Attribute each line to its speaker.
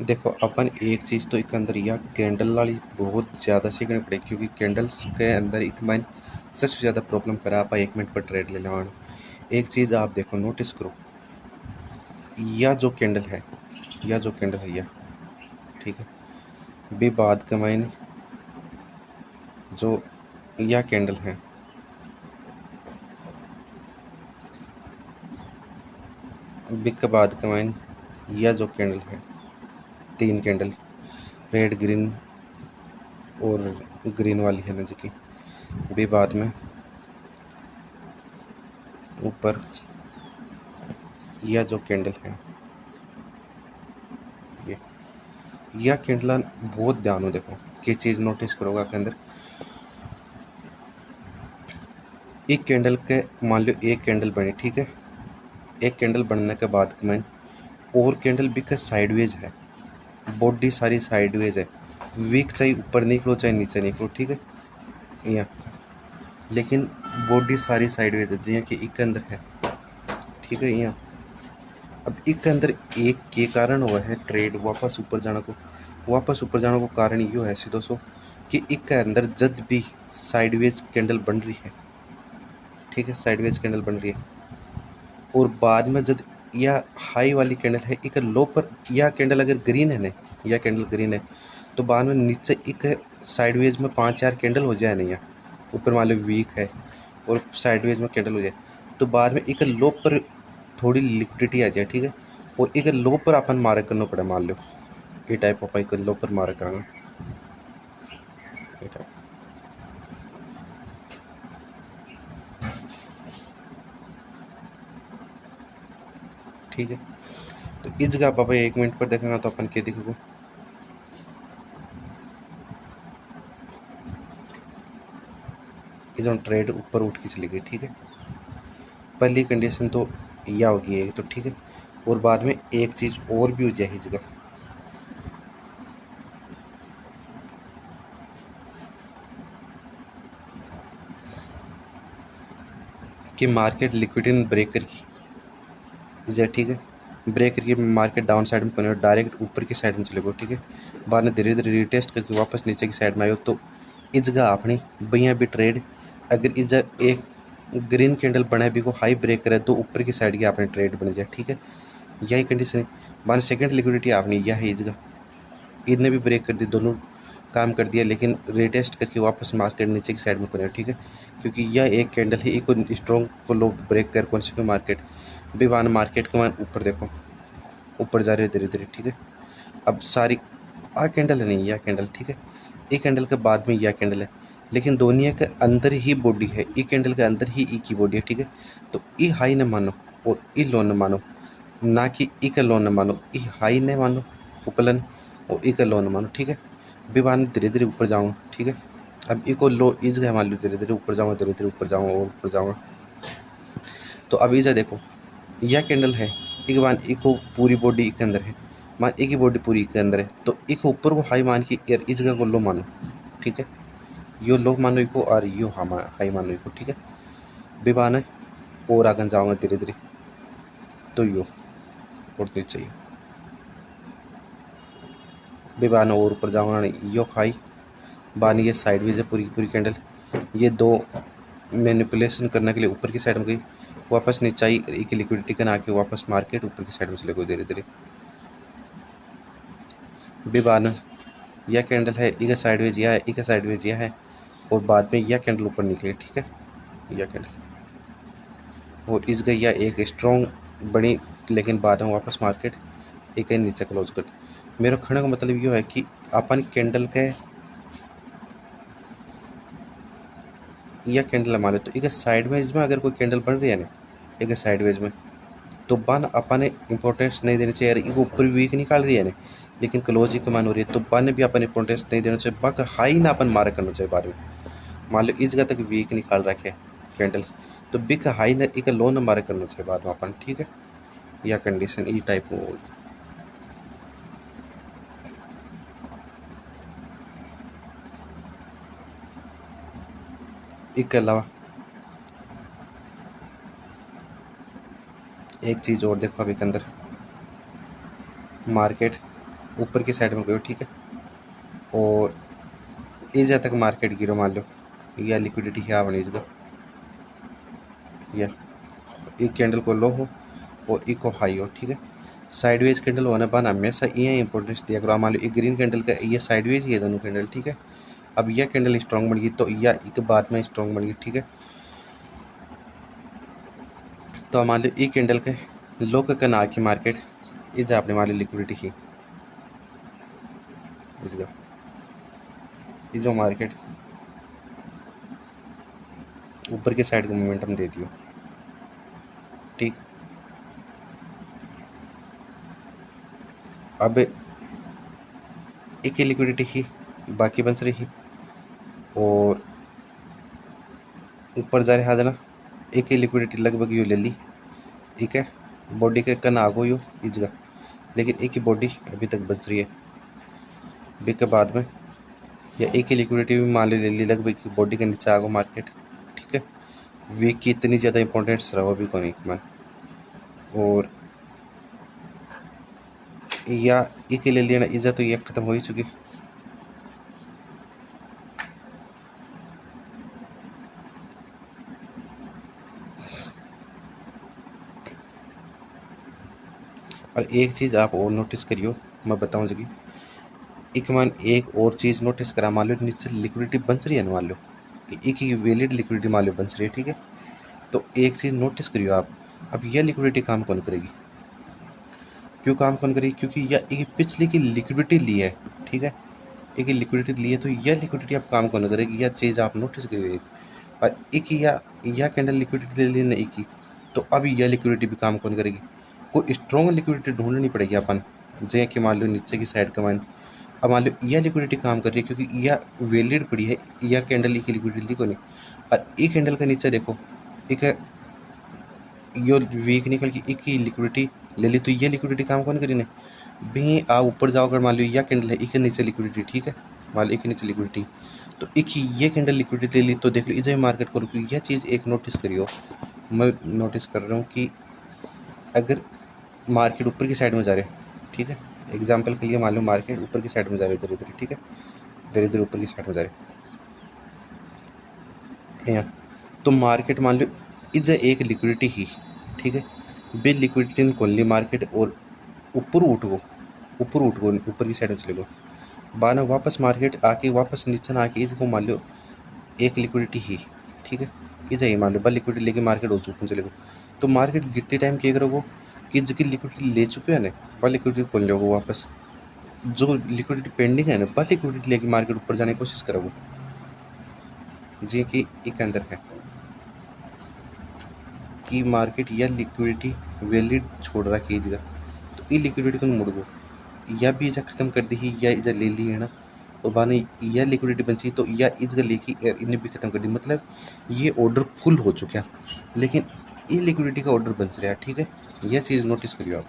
Speaker 1: देखो अपन एक चीज़ तो एक अंदर यह कैंडल वाली बहुत ज़्यादा सीखनी पड़ेगी, क्योंकि कैंडल्स के अंदर एक मैंने सबसे ज़्यादा प्रॉब्लम करा आप 1 मिनट पर ट्रेड ले लेवान। एक चीज़ आप देखो, नोटिस करो, यह जो कैंडल है, यह जो कैंडल है यह, ठीक है, बी बाद का मैंने जो यह कैंडल है, बी के बाद का मैंने यह जो कैंडल है, 3 कैंडल रेड ग्रीन और ग्रीन वाली है ना जी की, बी बाद में ऊपर यह जो कैंडल है, ये यह कैंडल बहुत ध्यान हो, देखो क्या चीज़ नोटिस करोगा के अंदर, एक कैंडल के मान लो एक कैंडल बनी, ठीक है, एक कैंडल बनने के बाद में और कैंडल भी का साइडवेज है, बॉडी सारी साइडवेज है, वीक चाहे ऊपर निकलो चाहे नीचे निकलो, ठीक है, यहाँ लेकिन बॉडी सारी साइडवेज है जी कि एक अंदर है, ठीक है, यहाँ अब एक अंदर एक के कारण हुआ है ट्रेड वापस ऊपर जाने को कारण यो है सी दोस्तों कि एक के अंदर जब भी साइडवेज कैंडल बन रही है, ठीक है, साइडवेज कैंडल बन रही है और बाद में जब यह हाई वाली कैंडल है एक लो पर, यह कैंडल अगर ग्रीन है ना, यह कैंडल ग्रीन है तो बाद में नीचे एक साइडवेज में 5-4 कैंडल हो जाए नहीं, यहाँ ऊपर मान लो वीक है और साइडवेज में कैंडल हो जाए तो बाद में एक लो पर थोड़ी लिक्विडिटी आ जाए, ठीक है, और एक लो पर अपन मारे करना पड़े, मान लो ये टाइप ऑफ एक लो पर मारे करांगा, ये टाइप, ठीक है, तो इस जगह पापा 1 मिनट पर देखेंगे तो अपन क्या दिखेगा, ये जो ट्रेड ऊपर उठ के चली गई, ठीक है, पहली कंडीशन तो यह होगी है, तो ठीक है, और बाद में एक चीज़ और भी हो जाएगी जगह कि मार्केट लिक्विडिटी ब्रेकर की जैसे, ठीक है, ब्रेक करके मार्केट डाउन साइड में बने डायरेक्ट ऊपर की साइड में चले गो, ठीक है, बाद में धीरे धीरे रिटेस्ट करके वापस नीचे की साइड में आयो, तो इस जगह अपनी भैया भी ट्रेड अगर इस जगह एक ग्रीन कैंडल बने भी को हाई ब्रेक करे तो ऊपर की साइड की अपनी ट्रेड बन जाए, ठीक है, यही कंडीशन है। मान सेकंड लिक्विडिटी आपने यह है इस जगह, इनने भी ब्रेक कर दी, दोनों काम कर दिया, लेकिन रिटेस्ट करके वापस मार्केट नीचे की साइड में बने, ठीक है, क्योंकि यह एक कैंडल है, एक स्ट्रॉन्ग को लो ब्रेक कर कौन सी मार्केट भी मान मार्केट के मान ऊपर देखो ऊपर जा रही है धीरे धीरे, ठीक है, अब सारी आ कैंडल है नहीं यह कैंडल, ठीक है, एक कैंडल के बाद में यह कैंडल है, लेकिन दोनों के अंदर ही बॉडी है, एक कैंडल के अंदर ही ई की बॉडी है, ठीक है, तो ई हाई न मानो और ई लो न मानो, ना कि ई का लो न मानो, ई हाई न मानो उपलन और ई का लो न मानो, ठीक है, विमान धीरे धीरे ऊपर जाऊँगा, ठीक है, अब ई को लो इस गए मान लो धीरे धीरे ऊपर जाऊँगा, धीरे धीरे ऊपर जाऊँगा और ऊपर जाऊँगा, तो अब इसे देखो यह कैंडल है, एक बार एक को पूरी बॉडी के अंदर है, मान एक ही बॉडी पूरी के अंदर है, तो एक ऊपर को हाई मान के यार इस जगह को लो मानो, ठीक है, यो लो मानो इसको और यो हाई मानो इसको, ठीक है, बेबान है और आगे जाऊँगा धीरे धीरे, तो यो और नीचे यो बेबान और ऊपर जाऊँगा यो हाई बान, ये साइडवेज है पूरी पूरी कैंडल, ये दो मैनिपुलेशन करने के लिए ऊपर की साइड में गई, वापस नीचे आई, एक लिक्विडिटी का ना के वापस मार्केट ऊपर की साइड में चले गए धीरे धीरे, बेबान यह कैंडल है, एक साइडवेज यह है, एक साइडवेज यह है, और बाद में यह कैंडल ऊपर निकले, ठीक है, यह कैंडल और इस गई यह एक स्ट्रॉन्ग बनी, लेकिन बाद में वापस मार्केट एक नीचे क्लोज कर, मेरा कहने का मतलब ये है कि अपन कैंडल के यह कैंडल मान तो एक साइडवेज में अगर कोई कैंडल बन रही है ना एक साइडवेज में, तो बन अपन इंपॉर्टेंस नहीं देनी चाहिए, यार ऊपर वीक निकाल रही है ना लेकिन क्लोज ही कमान हो रही है, तो बन भी अपन इंपॉर्टेंस नहीं देना चाहिए, बक हाई ना अपन मारा करना चाहिए बाद में, मान लो इस जगह तक वीक निकाल रखे कैंडल, तो बिक हाई ना एक लो न मारा करना चाहिए बाद में अपन, ठीक है, या कंडीशन ई टाइप हो, इसके अलावा एक चीज़ और देखो अभी के अंदर मार्केट ऊपर की साइड में गयो, ठीक है। और इस तक मार्केट गिरो मान लो, या लिक्विडिटी क्या बनी इसका, या एक कैंडल को लो हो और एक को हाई हो, ठीक है। साइडवेज कैंडल होने पर हमेशा ये इंपॉर्टेंस दिया करो। मान लो एक ग्रीन कैंडल का ये साइडवेज, ये दोनों कैंडल, ठीक है। अब यह कैंडल स्ट्रॉन्ग बन गई तो यह एक बाद में स्ट्रॉन्ग बन गई, ठीक है। तो मान लो एक कैंडल के लो का कना की मार्केट इस आपने मान लो लिक्विडिटी की इसका, ये जो मार्केट ऊपर के साइड को मोमेंटम दे दियो, ठीक। अब एक ही लिक्विडिटी की बाकी बन रही और ऊपर जा रहा है ना, एक ही लिक्विडिटी लगभग यू ले ली, ठीक है। बॉडी के कन आ गई इस जगह, लेकिन एक ही बॉडी अभी तक बच रही है। बी के बाद में या एक ही लिक्विडिटी भी मान ले ली लगभग बॉडी के नीचे आ गो मार्केट, ठीक है। वीक की इतनी ज़्यादा इंपॉर्टेंस रहा भी कौन एक मान, और या एक ही ले लिया ना इज्जत, तो ये ख़त्म हो ही चुकी। और एक चीज़ आप और नोटिस करियो, मैं बताऊँ जी, एक और चीज़ नोटिस करा, मान लो नीचे लिक्विडिटी बन रही है ना, मान लो एक ही वैलिड लिक्विडिटी मान लो बन रही है, ठीक है। तो एक चीज़ नोटिस करियो आप, अब यह लिक्विडिटी काम कौन करेगी, क्यों काम कौन करेगी, क्योंकि यह एक पिछली की लिक्विडिटी ली है, ठीक है। एक लिक्विडिटी ली है तो यह लिक्विडिटी आप काम कौन करेगी, यह चीज़ आप नोटिस करिए। और एक ही या कैंडल लिक्विडिटी ले लेना एक ही, तो अब यह लिक्विडिटी भी काम कौन करेगी। कोई स्ट्रॉन्ग लिक्विडिटी ढूंढनी पड़ेगी अपन, जैसे कि मान लो नीचे की साइड का मान, अब मान लो यह लिक्विडिटी काम कर रही है क्योंकि यह वैलिड पड़ी है, यह कैंडल की लिक्विडिटी को नहीं। और एक कैंडल का नीचे देखो, एक यो वीक निकल की एक ही लिक्विडिटी ले ली, तो यह लिक्विडिटी काम कौन करी ने भी। आप ऊपर जाओ, अगर मान लो यह कैंडल है एक के नीचे लिक्विडिटी, ठीक है, मान लो एक के नीचे लिक्विडिटी, तो एक ही ये कैंडल लिक्विडिटी ले ली, तो देख लो इधर मार्केट को रुकी। यह चीज़ एक नोटिस करियो, मैं नोटिस कर रहा हूँ कि अगर मार्केट ऊपर की साइड में जा रहे, ठीक है, एग्जाम्पल के लिए मान लो मार्केट ऊपर की साइड में जा रहे इधर इधर, ठीक है, इधर इधर ऊपर की साइड में जा रहे यहाँ, तो मार्केट मान लो इधर एक लिक्विडिटी ही, ठीक है, बे लिक्विडिटी खोल ली मार्केट और ऊपर उठ गो, ऊपर की साइड में चले गो, बाद में वापस मार्केट आके वापस नीचे ना आके इसको मान लो एक लिक्विडिटी ही, ठीक है, इधर ही मान लो बस लिक्विडिटी लेके मार्केट हो चुके चले गो। तो मार्केट गिरते टाइम क्या करोगे कि जिसकी लिक्विडिटी ले चुके हैं ना, बस लिक्विडिटी खोल लोगे वापस, जो लिक्विडिटी पेंडिंग है ना बस लिक्विडिटी लेके मार्केट ऊपर जाने की कोशिश करोगे, जी कि एक अंदर है कि मार्केट या लिक्विडिटी वैलिड छोड़ रहा है जगह, तो ये लिक्विडिटी को मुड़ गो या भी इजा ख़त्म कर दी या इजा ले ली है ना, तो बाने या लिक्विडिटी बची तो या इस लेके इन्हें भी ख़त्म कर दी, मतलब ये ऑर्डर फुल हो चुका है, लेकिन ये लिक्विडिटी का ऑर्डर बन रहा है, ठीक है। यह चीज़ नोटिस करियो आप।